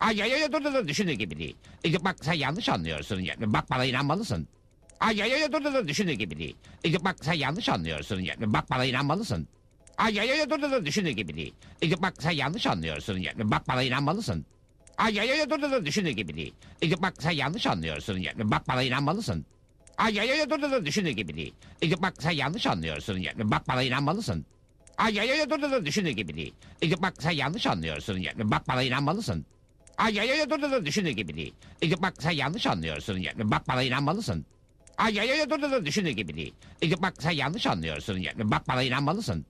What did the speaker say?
Ay ay ay dur düşündüğü gibi değil. Bak sen yanlış anlıyorsun. Bak bana inanmalısın. Ay ay ay dur düşündüğü gibi değil. Bak sen yanlış anlıyorsun. Bak bana inanmalısın. Ay ay ay dur düşündüğü gibi değil. Bak sen yanlış anlıyorsun. Bak bana inanmalısın. Ay ay ay dur düşündüğü gibi değil. Bak sen yanlış anlıyorsun. Bak bana inanmalısın. Ay ay ay dur düşündüğü gibi değil. Bak sen yanlış anlıyorsun. Bak bana inanmalısın. Ay ay ay dur düşündüğü gibi değil. Bak sen yanlış anlıyorsun. Bak bana inanmalısın. Ay ay ay dur düşündüğü gibi değil. Bak sen yanlış anlıyorsun. Bak bana inanmalısın. Ay ay ay dur düşündüğü gibi değil. Bak sen yanlış anlıyorsun. Bak bana inanmalısın.